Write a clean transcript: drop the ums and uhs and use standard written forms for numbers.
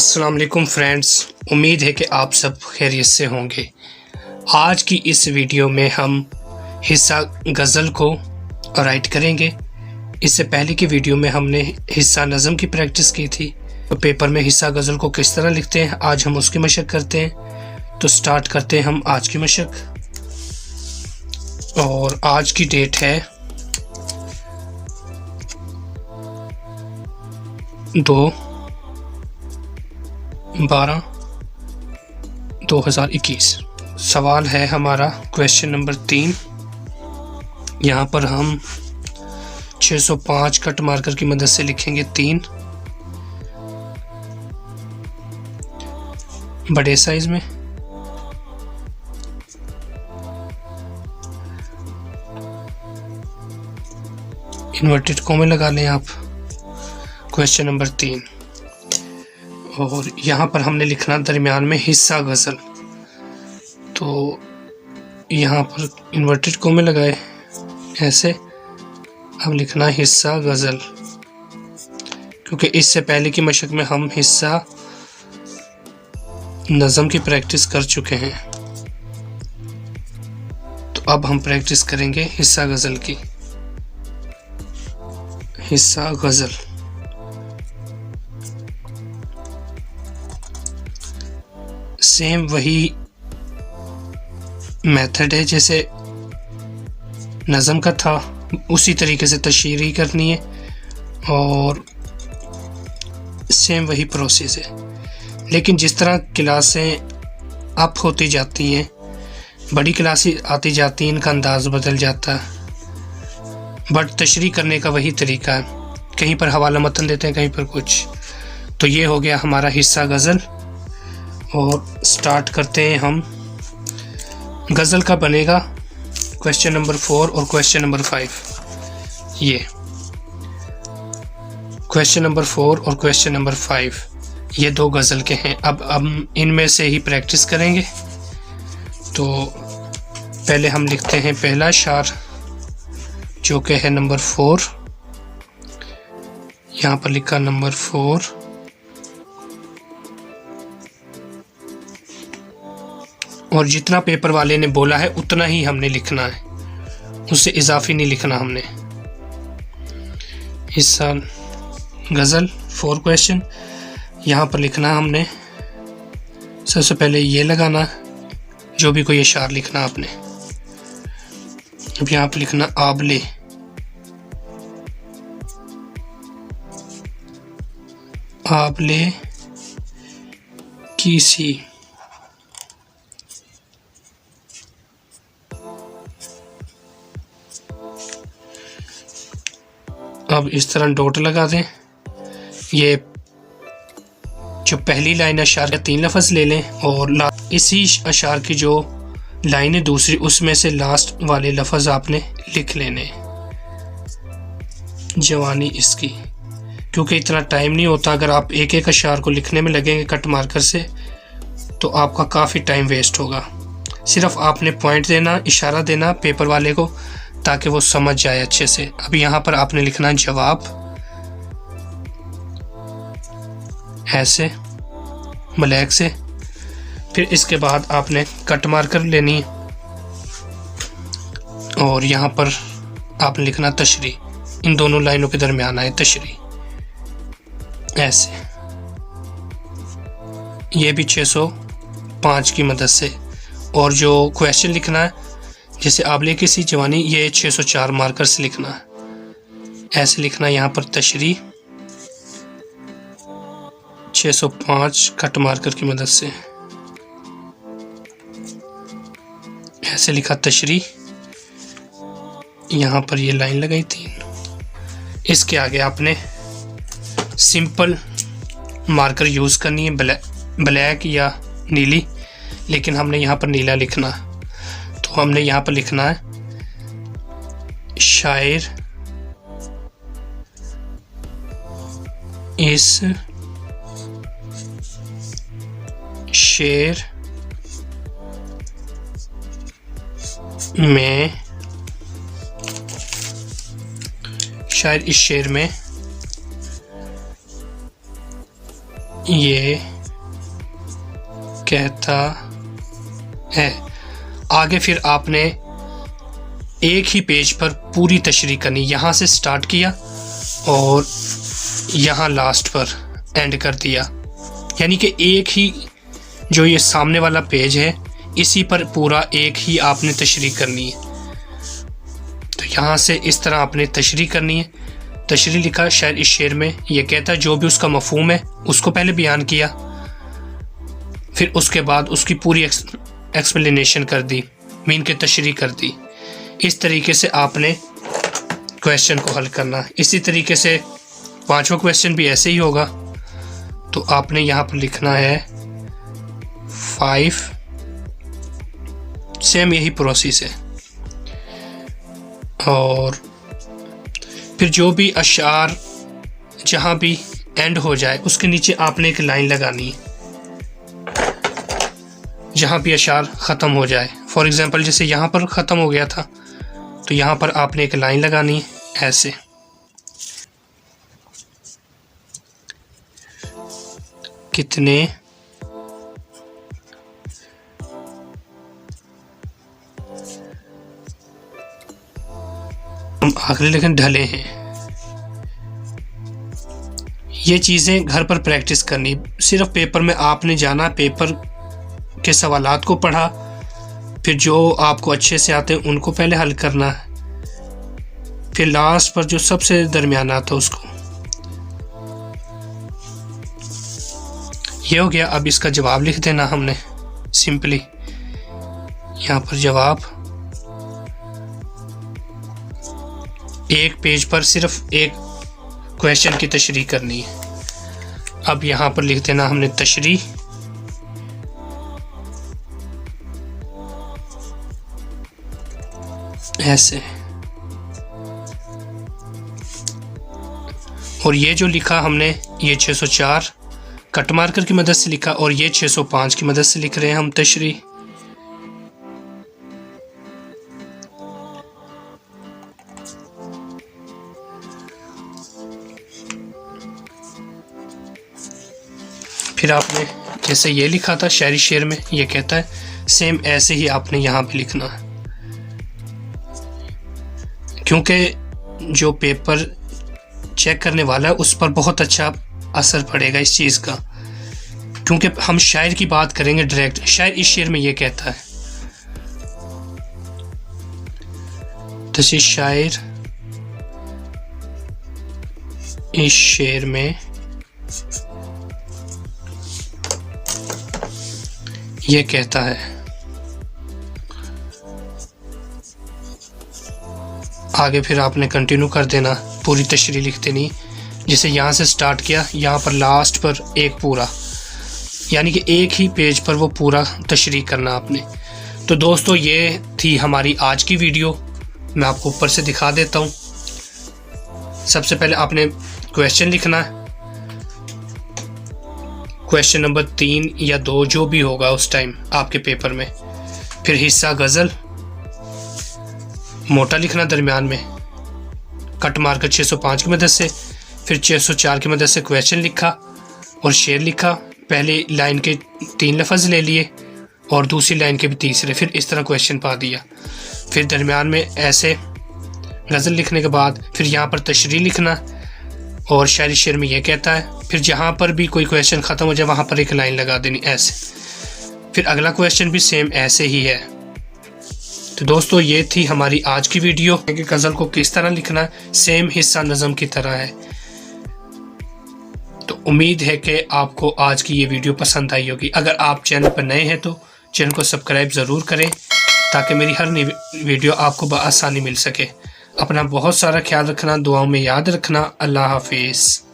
अस्सलाम वालेकुम फ्रेंड्स, उम्मीद है कि आप सब खैरियत से होंगे। आज की इस वीडियो में हम हिस्सा गज़ल को राइट करेंगे। इससे पहले की वीडियो में हमने हिस्सा नज़म की प्रैक्टिस की थी, तो पेपर में हिस्सा गज़ल को किस तरह लिखते हैं आज हम उसकी मशक करते हैं। तो स्टार्ट करते हैं हम आज की मशक। और आज की डेट है 2/12/2021। सवाल है हमारा क्वेश्चन नंबर 3। यहाँ पर हम 605 कट मार्कर की मदद से लिखेंगे 3 बड़े साइज में। इन्वर्टेड कॉमे लगा लें आप। क्वेश्चन नंबर 3 और यहाँ पर हमने लिखना दरमियान में हिस्सा गज़ल, तो यहाँ पर इन्वर्टेड कॉमे लगाए ऐसे। अब लिखना हिस्सा गज़ल, क्योंकि इससे पहले की मशक में हम हिस्सा नज़म की प्रैक्टिस कर चुके हैं, तो अब हम प्रैक्टिस करेंगे हिस्सा गज़ल की। हिस्सा गज़ल सेम वही मेथड है जैसे नज़म का था, उसी तरीके से तशरीह करनी है और सेम वही प्रोसेस है। लेकिन जिस तरह क्लासें अप होती जाती हैं, बड़ी क्लासें आती जाती हैं, इनका अंदाज़ बदल जाता है, बट तशरीह करने का वही तरीका है। कहीं पर हवाला मतन देते हैं, कहीं पर कुछ। तो ये हो गया हमारा हिस्सा गज़ल। और स्टार्ट करते हैं हम। गज़ल का बनेगा क्वेश्चन नंबर 4 और क्वेश्चन नंबर 5। ये क्वेश्चन नंबर 4 और क्वेश्चन नंबर 5 ये 2 गज़ल के हैं। अब हम इनमें से ही प्रैक्टिस करेंगे। तो पहले हम लिखते हैं पहला अशार, जो कि है नंबर 4। यहाँ पर लिखा नंबर 4। और जितना पेपर वाले ने बोला है उतना ही हमने लिखना है, उससे इजाफी नहीं लिखना हमने। हिस्सा गज़ल 4 क्वेश्चन। यहाँ पर लिखना हमने सबसे पहले ये लगाना, जो भी कोई अशार लिखना आपने। अब यहाँ पर लिखना आबले, आबले की सी। अब इस तरह डॉट लगा दें। ये जो पहली लाइन अशार का 3 लफ्ज़ ले लें और इसी अशार की जो लाइन है दूसरी, उसमें से लास्ट वाले लफ्ज़ आपने लिख लेने। जवानी इसकी, क्योंकि इतना टाइम नहीं होता। अगर आप एक एक अशार को लिखने में लगेंगे कट मार्कर से, तो आपका काफ़ी टाइम वेस्ट होगा। सिर्फ आपने पॉइंट देना, इशारा देना पेपर वाले को, ताकि वो समझ जाए अच्छे से। अब यहाँ पर आपने लिखना जवाब ऐसे ब्लैक से। फिर इसके बाद आपने कट मार्कर लेनी है और यहाँ पर आपने लिखना तशरीह। इन दोनों लाइनों के दरमियान आए तशरीह ऐसे। ये भी 605 की मदद से। और जो क्वेश्चन लिखना है जैसे आबले की सी जवानी, ये 604 मार्कर से लिखना है। ऐसे लिखना यहाँ पर तशरीह 605 कट मार्कर की मदद से। ऐसे लिखा तशरीह। यहाँ पर ये लाइन लगाई 3। इसके आगे आपने सिंपल मार्कर यूज़ करनी है, ब्लैक या नीली, लेकिन हमने यहाँ पर नीला लिखना है। तो हमने यहाँ पर लिखना है शायर इस शेर में, शायर इस शेर में ये कहता है। आगे फिर आपने एक ही पेज पर पूरी तशरीह करनी। यहाँ से स्टार्ट किया और यहाँ लास्ट पर एंड कर दिया, यानी कि एक ही जो ये सामने वाला पेज है इसी पर पूरा एक ही आपने तशरीह करनी है। तो यहाँ से इस तरह आपने तशरीह करनी है। तशरीह लिखा शायर इस शेर में ये कहता है, जो भी उसका मफहूम है उसको पहले बयान किया, फिर उसके बाद उसकी पूरी एक्सप्लेनेशन कर दी, मीन के तशरीह कर दी। इस तरीके से आपने क्वेश्चन को हल करना। इसी तरीके से पांचवा क्वेश्चन भी ऐसे ही होगा। तो आपने यहाँ पर लिखना है 5, सेम यही प्रोसेस है। और फिर जो भी अशार जहाँ भी एंड हो जाए उसके नीचे आपने एक लाइन लगानी है, जहाँ भी अशार ख़त्म हो जाए। फॉर एग्ज़ाम्पल जैसे यहाँ पर ख़त्म हो गया था तो यहाँ पर आपने एक लाइन लगानी है ऐसे। कितने हम आखिरी लेकिन ढले हैं। ये चीज़ें घर पर प्रैक्टिस करनी। सिर्फ पेपर में आपने जाना, पेपर के सवालात को पढ़ा, फिर जो आपको अच्छे से आते हैं उनको पहले हल करना है, फिर लास्ट पर जो सबसे दरमियान आता है उसको। ये हो गया। अब इसका जवाब लिख देना हमने सिंपली। यहाँ पर जवाब एक पेज पर सिर्फ एक क्वेश्चन की तशरीह करनी है। अब यहाँ पर लिख देना हमने तशरीह, ऐसे। और ये जो लिखा हमने ये 604 कट मार्कर की मदद से लिखा और ये 605 की मदद से लिख रहे हैं हम तशरीह। फिर आपने जैसे ये लिखा था शायरी शेर में ये कहता है, सेम ऐसे ही आपने यहाँ पे लिखना है। क्योंकि जो पेपर चेक करने वाला है उस पर बहुत अच्छा असर पड़ेगा इस चीज़ का, क्योंकि हम शायर की बात करेंगे डायरेक्ट। शायर इस शेर में ये कहता है, तो शायर इस शेर में ये कहता है। आगे फिर आपने कंटिन्यू कर देना, पूरी तशरीह लिख देनी। जिसे यहाँ से स्टार्ट किया यहाँ पर लास्ट पर एक पूरा, यानी कि एक ही पेज पर वो पूरा तशरीह करना आपने। तो दोस्तों ये थी हमारी आज की वीडियो। मैं आपको ऊपर से दिखा देता हूँ। सबसे पहले आपने क्वेश्चन लिखना है, क्वेश्चन नंबर 3 या 2 जो भी होगा उस टाइम आपके पेपर में। फिर हिस्सा गज़ल मोटा लिखना दरमियान में, कट मार्कर 605 की मदद से। फिर 604 की मदद से क्वेश्चन लिखा और शेर लिखा। पहली लाइन के 3 लफ्ज़ ले लिए और दूसरी लाइन के भी तीसरे, फिर इस तरह क्वेश्चन पा दिया। फिर दरमियान में ऐसे गज़ल लिखने के बाद फिर यहाँ पर तशरीह लिखना और शायरी शेर में ये कहता है। फिर जहाँ पर भी कोई क्वेश्चन ख़त्म हो जाए वहाँ पर एक लाइन लगा देनी ऐसे। फिर अगला क्वेश्चन भी सेम ऐसे ही है। तो दोस्तों ये थी हमारी आज की वीडियो कि गज़ल को किस तरह लिखना है, सेम हिस्सा नज़म की तरह है। तो उम्मीद है कि आपको आज की ये वीडियो पसंद आई होगी। अगर आप चैनल पर नए हैं तो चैनल को सब्सक्राइब ज़रूर करें ताकि मेरी हर नई वीडियो आपको बआसानी मिल सके। अपना बहुत सारा ख्याल रखना, दुआओं में याद रखना। अल्लाह हाफिज़।